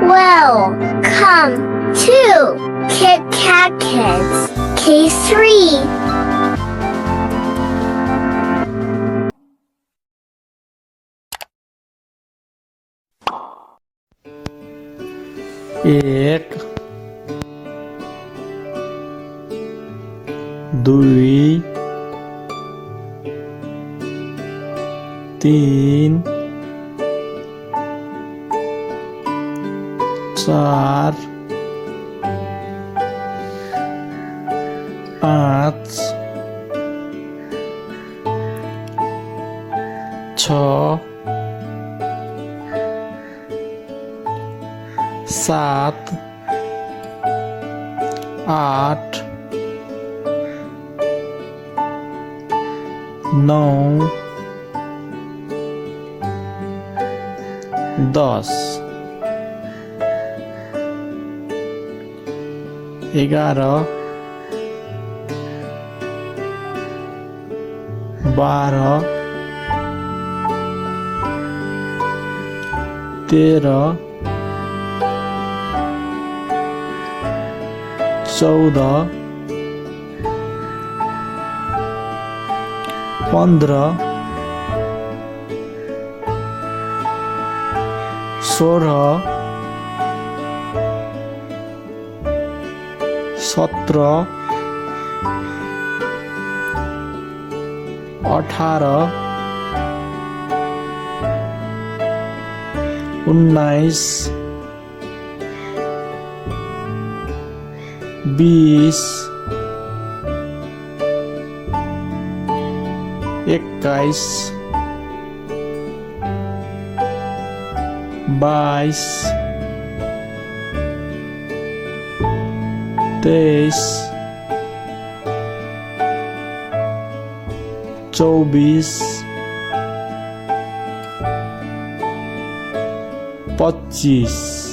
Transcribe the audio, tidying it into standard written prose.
Welcome to Kit Kat Kids K3. एक दुई तीन चार पाँच छ सात आठ नौ 10 11 12 13 14 15 16 17 18 19 20 21 22 23 24 25